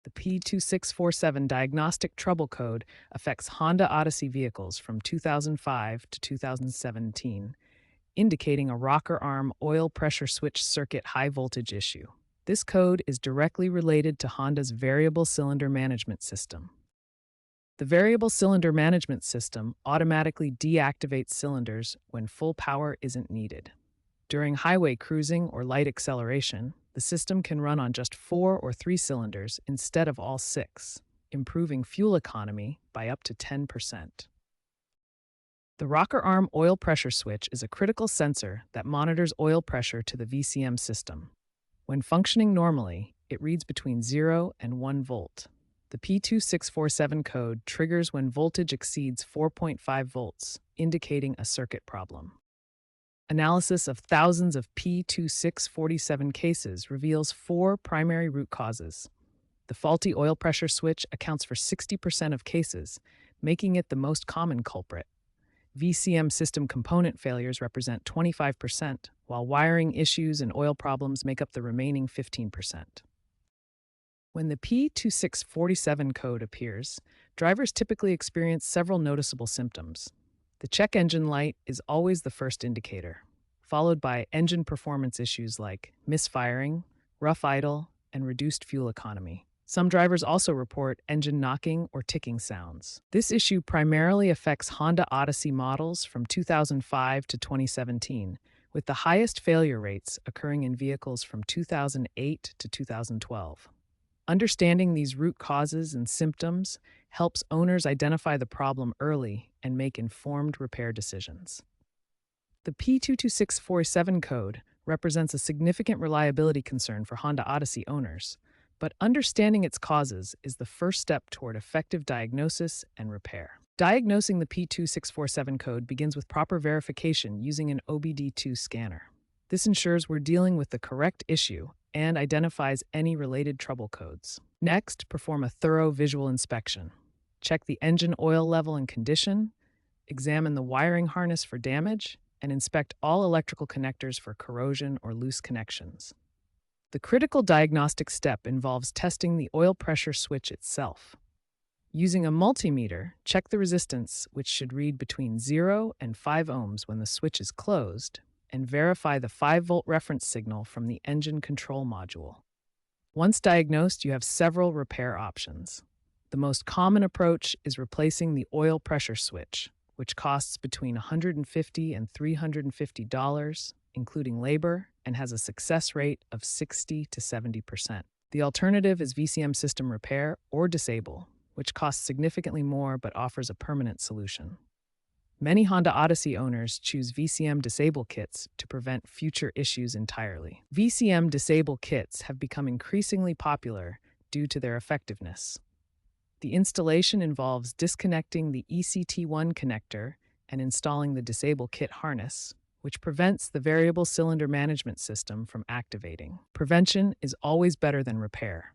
The P2647 diagnostic trouble code affects Honda Odyssey vehicles from 2005 to 2017, indicating a rocker arm oil pressure switch circuit high voltage issue. This code is directly related to Honda's variable cylinder management system. The variable cylinder management system automatically deactivates cylinders when full power isn't needed. During highway cruising or light acceleration, the system can run on just 4 or 3 cylinders instead of all 6, improving fuel economy by up to 10%. The rocker arm oil pressure switch is a critical sensor that monitors oil pressure to the VCM system. When functioning normally, it reads between 0 and 1 volt. The P2647 code triggers when voltage exceeds 4.5 volts, indicating a circuit problem. Analysis of thousands of P2647 cases reveals 4 primary root causes. The faulty oil pressure switch accounts for 60% of cases, making it the most common culprit. VCM system component failures represent 25%, while wiring issues and oil problems make up the remaining 15%. When the P2647 code appears, drivers typically experience several noticeable symptoms. The check engine light is always the first indicator, followed by engine performance issues like misfiring, rough idle, and reduced fuel economy. Some drivers also report engine knocking or ticking sounds. This issue primarily affects Honda Odyssey models from 2005 to 2017, with the highest failure rates occurring in vehicles from 2008 to 2012. Understanding these root causes and symptoms helps owners identify the problem early and make informed repair decisions. The P22647 code represents a significant reliability concern for Honda Odyssey owners, but understanding its causes is the first step toward effective diagnosis and repair. Diagnosing the P2647 code begins with proper verification using an OBD2 scanner. This ensures we're dealing with the correct issue and identifies any related trouble codes. Next, perform a thorough visual inspection. Check the engine oil level and condition, examine the wiring harness for damage, and inspect all electrical connectors for corrosion or loose connections. The critical diagnostic step involves testing the oil pressure switch itself. Using a multimeter, check the resistance, which should read between 0 and 5 ohms when the switch is closed, and verify the 5-volt reference signal from the engine control module. Once diagnosed, you have several repair options. The most common approach is replacing the oil pressure switch, which costs between $150 and $350, including labor, and has a success rate of 60 to 70%. The alternative is VCM system repair or disable, which costs significantly more but offers a permanent solution. Many Honda Odyssey owners choose VCM disable kits to prevent future issues entirely. VCM disable kits have become increasingly popular due to their effectiveness. The installation involves disconnecting the ECT1 connector and installing the disable kit harness, which prevents the variable cylinder management system from activating. Prevention is always better than repair.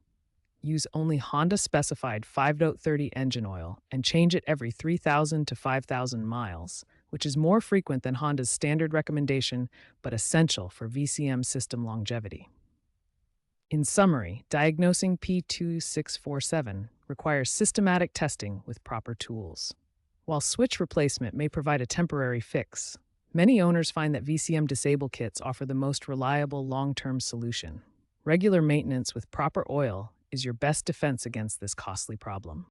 Use only Honda-specified 5.30 engine oil and change it every 3,000 to 5,000 miles, which is more frequent than Honda's standard recommendation but essential for VCM system longevity. In summary, diagnosing P2647 requires systematic testing with proper tools. While switch replacement may provide a temporary fix, many owners find that VCM disable kits offer the most reliable long-term solution. Regular maintenance with proper oil is your best defense against this costly problem.